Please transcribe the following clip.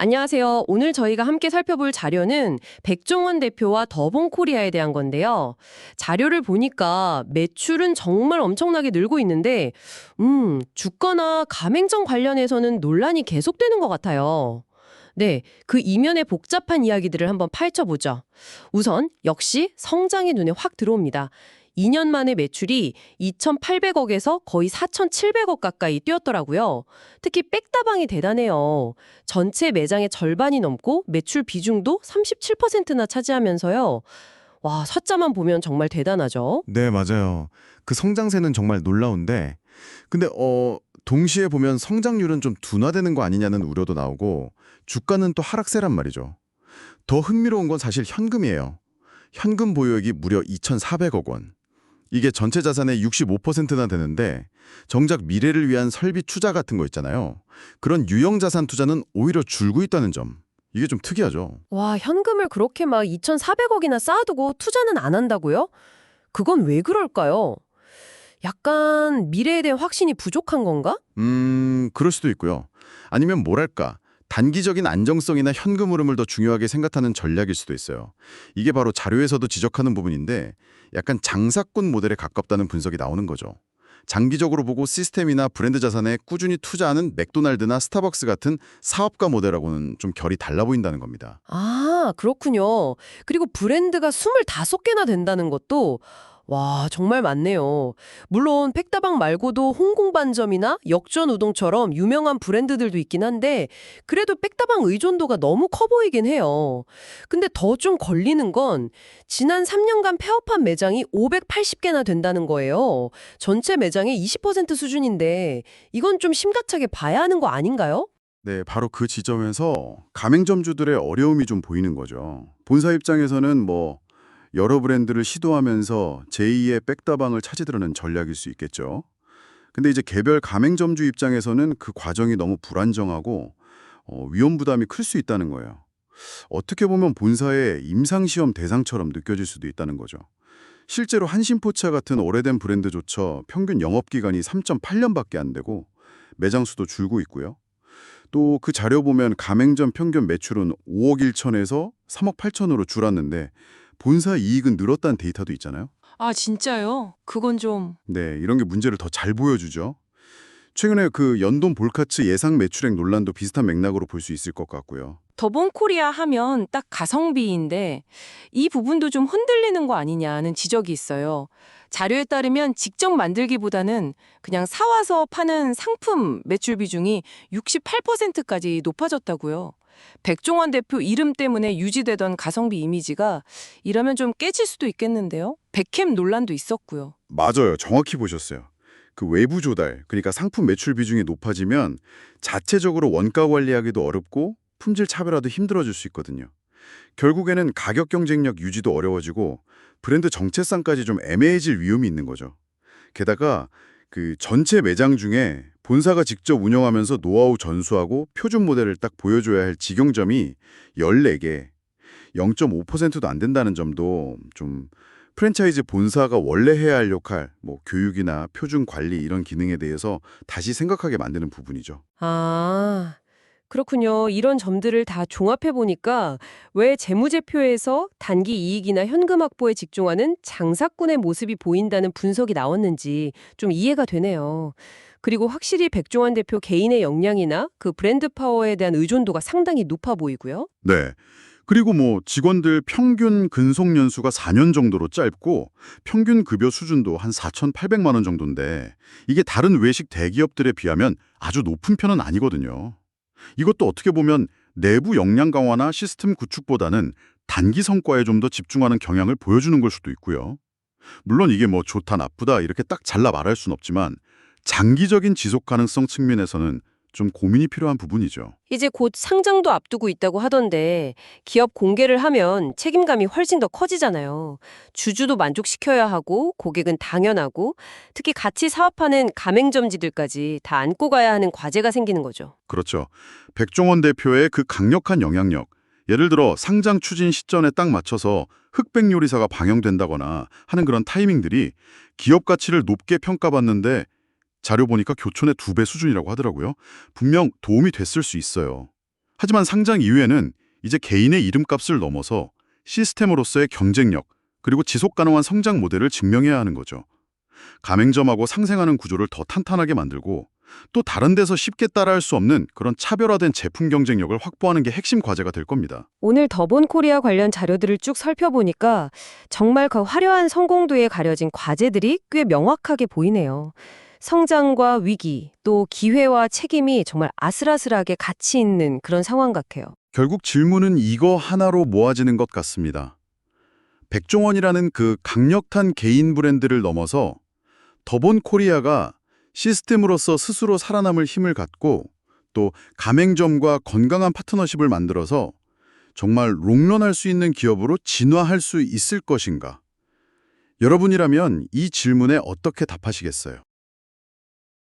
안녕하세요. 오늘 저희가 함께 살펴볼 자료는 백종원 대표와 더본코리아에 대한 건데요. 자료를 보니까 매출은 정말 엄청나게 늘고 있는데, 주가나 가맹점 관련해서는 논란이 계속되는 것 같아요. 네, 그 이면의 복잡한 이야기들을 한번 파헤쳐보죠. 우선 역시 성장이 눈에 확 들어옵니다. 2년 만에 매출이 2,800억에서 거의 4,700억 가까이 뛰었더라고요. 특히 백다방이 대단해요. 전체 매장의 절반이 넘고 매출 비중도 37%나 차지하면서요. 와, 숫자만 보면 정말 대단하죠. 네, 맞아요. 그 성장세는 정말 놀라운데, 근데 동시에 보면 성장률은 좀 둔화되는 거 아니냐는 우려도 나오고, 주가는 또 하락세란 말이죠. 더 흥미로운 건 사실 현금이에요. 현금 보유액이 무려 2,400억 원. 이게 전체 자산의 65%나 되는데, 정작 미래를 위한 설비 투자 같은 거 있잖아요. 그런 유형 자산 투자는 오히려 줄고 있다는 점. 이게 좀 특이하죠. 와, 현금을 그렇게 막 2,400억이나 쌓아두고 투자는 안 한다고요? 그건 왜 그럴까요? 약간 미래에 대한 확신이 부족한 건가? 그럴 수도 있고요. 아니면 뭐랄까, 단기적인 안정성이나 현금 흐름을 더 중요하게 생각하는 전략일 수도 있어요. 이게 바로 자료에서도 지적하는 부분인데 약간 장사꾼 모델에 가깝다는 분석이 나오는 거죠. 장기적으로 보고 시스템이나 브랜드 자산에 꾸준히 투자하는 맥도날드나 스타벅스 같은 사업가 모델하고는 좀 결이 달라 보인다는 겁니다. 아, 그렇군요. 그리고 브랜드가 25개나 된다는 것도 와, 정말 많네요. 물론 팩다방 말고도 홍콩반점이나 역전우동처럼 유명한 브랜드들도 있긴 한데 그래도 팩다방 의존도가 너무 커 보이긴 해요. 근데 더 좀 걸리는 건 지난 3년간 폐업한 매장이 580개나 된다는 거예요. 전체 매장의 20% 수준인데 이건 좀 심각하게 봐야 하는 거 아닌가요? 네, 바로 그 지점에서 가맹점주들의 어려움이 좀 보이는 거죠. 본사 입장에서는 여러 브랜드를 시도하면서 제2의 백다방을 찾으려는 전략일 수 있겠죠. 근데 이제 개별 가맹점주 입장에서는 그 과정이 너무 불안정하고 위험 부담이 클 수 있다는 거예요. 어떻게 보면 본사의 임상시험 대상처럼 느껴질 수도 있다는 거죠. 실제로 한신포차 같은 오래된 브랜드조차 평균 영업기간이 3.8년밖에 안 되고 매장 수도 줄고 있고요. 또 그 자료 보면 가맹점 평균 매출은 5억 1천에서 3억 8천으로 줄었는데 본사 이익은 늘었다는 데이터도 있잖아요. 아, 진짜요? 그건 좀. 네, 이런 게 문제를 더 잘 보여주죠. 최근에 그 연돈 볼카츠 예상 매출액 논란도 비슷한 맥락으로 볼 수 있을 것 같고요. 더본코리아 하면 딱 가성비인데 이 부분도 좀 흔들리는 거 아니냐는 지적이 있어요. 자료에 따르면 직접 만들기보다는 그냥 사와서 파는 상품 매출 비중이 68%까지 높아졌다고요. 백종원 대표 이름 때문에 유지되던 가성비 이미지가 이러면 좀 깨질 수도 있겠는데요. 백캠 논란도 있었고요. 맞아요. 정확히 보셨어요. 그 외부 조달, 그러니까 상품 매출 비중이 높아지면 자체적으로 원가 관리하기도 어렵고 품질 차별화도 힘들어질 수 있거든요. 결국에는 가격 경쟁력 유지도 어려워지고 브랜드 정체성까지 좀 애매해질 위험이 있는 거죠. 게다가 그 전체 매장 중에 본사가 직접 운영하면서 노하우 전수하고 표준 모델을 딱 보여줘야 할 직영점이 14개, 0.5%도 안 된다는 점도 좀 프랜차이즈 본사가 원래 해야 할 역할, 교육이나 표준 관리 이런 기능에 대해서 다시 생각하게 만드는 부분이죠. 아, 그렇군요. 이런 점들을 다 종합해 보니까 왜 재무제표에서 단기 이익이나 현금 확보에 집중하는 장사꾼의 모습이 보인다는 분석이 나왔는지 좀 이해가 되네요. 그리고 확실히 백종원 대표 개인의 역량이나 그 브랜드 파워에 대한 의존도가 상당히 높아 보이고요. 네. 그리고 직원들 평균 근속 연수가 4년 정도로 짧고 평균 급여 수준도 한 4,800만 원 정도인데 이게 다른 외식 대기업들에 비하면 아주 높은 편은 아니거든요. 이것도 어떻게 보면 내부 역량 강화나 시스템 구축보다는 단기 성과에 좀 더 집중하는 경향을 보여주는 걸 수도 있고요. 물론 이게 좋다 나쁘다 이렇게 딱 잘라 말할 순 없지만 장기적인 지속 가능성 측면에서는 좀 고민이 필요한 부분이죠. 이제 곧 상장도 앞두고 있다고 하던데 기업 공개를 하면 책임감이 훨씬 더 커지잖아요. 주주도 만족시켜야 하고 고객은 당연하고 특히 같이 사업하는 가맹점지들까지 다 안고 가야 하는 과제가 생기는 거죠. 그렇죠. 백종원 대표의 그 강력한 영향력, 예를 들어 상장 추진 시점에 딱 맞춰서 흑백 요리사가 방영된다거나 하는 그런 타이밍들이 기업 가치를 높게 평가받는데 자료 보니까 교촌의 2배 수준이라고 하더라고요. 분명 도움이 됐을 수 있어요. 하지만 상장 이후에는 이제 개인의 이름값을 넘어서 시스템으로서의 경쟁력, 그리고 지속 가능한 성장 모델을 증명해야 하는 거죠. 가맹점하고 상생하는 구조를 더 탄탄하게 만들고 또 다른 데서 쉽게 따라할 수 없는 그런 차별화된 제품 경쟁력을 확보하는 게 핵심 과제가 될 겁니다. 오늘 더본 코리아 관련 자료들을 쭉 살펴보니까 정말 그 화려한 성공도에 가려진 과제들이 꽤 명확하게 보이네요. 성장과 위기, 또 기회와 책임이 정말 아슬아슬하게 같이 있는 그런 상황 같아요. 결국 질문은 이거 하나로 모아지는 것 같습니다. 백종원이라는 그 강력한 개인 브랜드를 넘어서 더본 코리아가 시스템으로서 스스로 살아남을 힘을 갖고 또 가맹점과 건강한 파트너십을 만들어서 정말 롱런할 수 있는 기업으로 진화할 수 있을 것인가? 여러분이라면 이 질문에 어떻게 답하시겠어요?